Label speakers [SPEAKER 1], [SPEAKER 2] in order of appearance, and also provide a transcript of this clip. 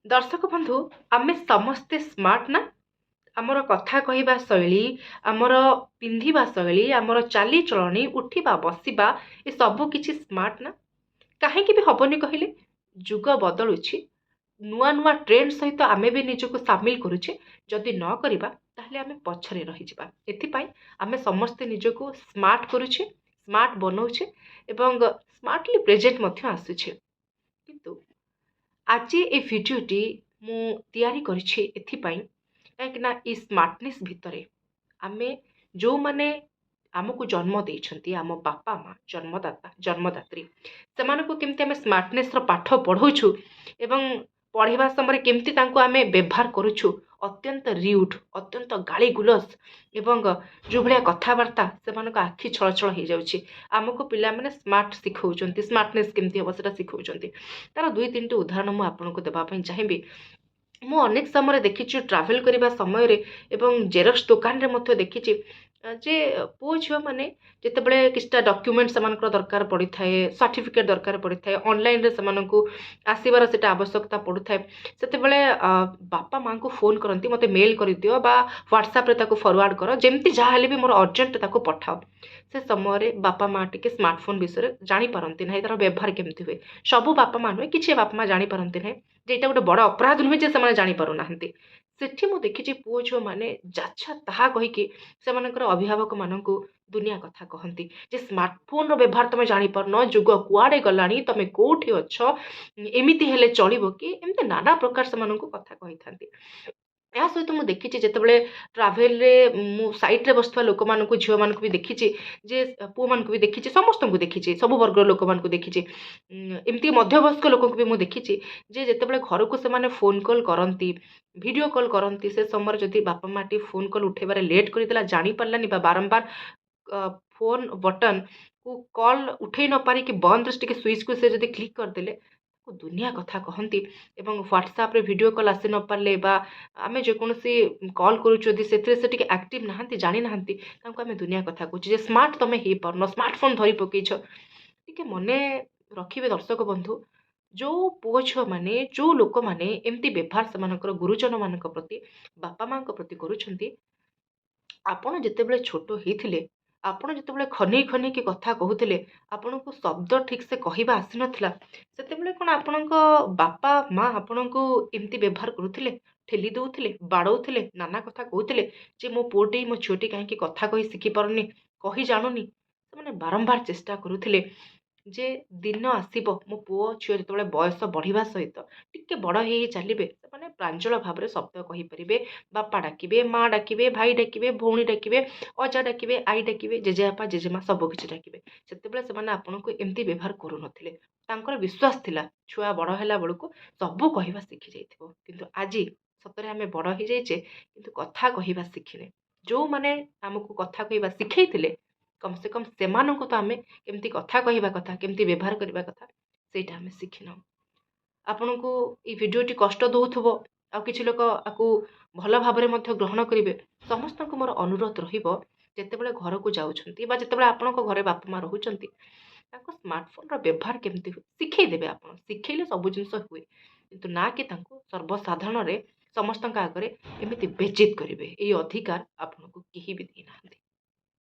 [SPEAKER 1] दर्शक बंधु आमे समस्ते स्मार्ट ना आमर कथा कहवा शैली आमर पिंधिबा शैली आमर चाली चलनी उठिबा बसिबा ए सब किछि स्मार्ट ना कहीं भी हबनी कहले जुग बदलुछि नुआ नुआ ट्रेंड सहित आमे भी निजको सामिल करुछे जदि न करबा ताहले आमे पछरे रहि जिबा एथिपाई आमे समस्ते निजको स्मार्ट करुछे स्मार्ट बनौछे एवं स्मार्टली प्रेजेंट मध्य आसुछे किंतु आज ए भिडियोटी मु तैयारी करिछि एथिपाई काहेकि ई स्मार्टनेस भितरे आमे जो माने आमको जन्म देइछंती आम बापा माँ जन्मदात्री सेमानकु केमती आमे स्मार्टनेस रो पाठ पढ़ौछु एवं पढ़िबा समय केमती तांको आमे व्यवहार करूछु अत्यंत रिउड अत्यंत गाली गुलस एवं जो भलिया कथावार्ता सेमानक आखि छल छल हो जाउछि आमको पिला माने स्मार्ट सिखौचंती स्मार्टनेस केमती हबो सेटा सिखौचंती तार दुई तीन उदाहरण मु आपनको देबा पई चाहिबी मु अनेक समय देखी ट्राभेल करने समय एवं जेरक्स दुकान रे मध्य देखी जे पुओ झील मैंने जितेबले किछटा डॉक्यूमेंट से दरकार पड़ी थाए सर्टिफिकेट दरकार पड़ी थाए ऑनलाइन रे से आसबार से आवश्यकता पड़ू थाए से बापा माँ को फोन करती मत मेल कर दियो बा व्हाट्सएप रे ताको फॉरवर्ड कर जमती जहाँ भी मोर अर्जेंट ताको पठाओ से समय बापा माँ टिके स्मार्टफोन विषय जानी पारती ना तार व्यवहार केमती हुए सबू बापा माँ नुहे किसी बापा माँ जानी पारती ना जे एटा गोटे बड़ अपराध नुहे जे से जानी पारु नाहंती सेठी मु देखिछि पुओ झियो माने जाच्छा ताहा कहिके सेमानकर अभिभावक माननकु दुनिया कथा कहती जे स्मार्टफोन रो व्यवहार तुम जानी पारन जुग कुआडे गलानी तुम कोठी अछ एमिति हेले चलिबो कि एमते नाना प्रकार सेमाननकु कथा कहि थांती या सहित मुझे देखी जितेबाला ट्राभेल मु साइट रे बसुवा लोक मानक झील मानक भी देखी जे पुओ मानक भी देखी समस्त को देखी सब वर्ग लोक मानक देखी एमती मध्यवयस्क लोक भी मुझे देखी जे जितेबाला घर को से फोन कॉल करती वीडियो कॉल करती से समय जदि बापा माँ टी फोन कॉल उठेबार लेट करदेला जानी पारलानी बारंबार फोन बटन को कॉल उठे न पारिक बंद टे स्विच को से जदि क्लिक करदेले दुनिया कथा कहती एवं व्हाट्सएप रे वीडियो कॉल आसी न पारे आम जेकोसी कॉल करुँच से एक्टिव नहांती जानी नहांती तांको आमे दुनिया कथा कहूँ जे स्मार्ट तुम हो पारन स्मार्टफोन धरी पकईछ टे मने रखिए दर्शक बंधु जो पुओ झील मैंने जो लोक मैंने एमती व्यवहार से गुरुजन मान प्रति बापा माँ प्रति करुँच आपण जितेबाला छोट होते आपण जितेबाला खनी खनी की कथा कहते आपण को शब्द ठीक से कहवा आसी नाला से कौन आपण बापा माँ आपण को एमती व्यवहार करुले ठेली दौले बाड़ौले नाना कथा कहते जे मो पुओटी मो झीटी कहीं कथा कही शिखी पारुनी कही जानूनी से बारंबार चेष्टा करुले जे दिन आसब मो पुओ झील जो बयस बढ़िया सहित टिके बड़ हो चलिए से प्रांजल भाव में शब्द कहींपर बापा डाकिबे माँ डाकिबे भाई डाकिबे भौणी डाकिबे अजा डाकिबे आई डाकिबे जेजेबापा जेजेमा सबकि डाकिबे से आपन को एमती व्यवहार करूनथिले विश्वास थिला छुआ बड़ है बेलू सबू कहवा शिखी जाइथिबो किंतु आज सतरे आम बड़ हो जाइए किंतु कथा कहवा शिखिने जो मैंने आमको कथा कहवा शिखई कम से कम से तो आम केमती कथा कहवा कथा केमती व्यवहार करने कथा सेटा आम शिखिन आपण को ये भिडियोटी कष्ट दौथुब आ किछि लोक आपको भल भाव में ग्रहण करेंगे समस्त को मोर अनुरोध रतेबले घर को जाऊँगी जितेबाला आपण घरे बापा माँ रोचंती स्मार्टफोन रो व्यवहार केमती शिखेदेवे आप शिखेले सब जिन हुए किंतु ना कि सर्वसाधारण समस्त आगे एमती बेजित करेंगे ये अधिकार आपको कहीं भी देना।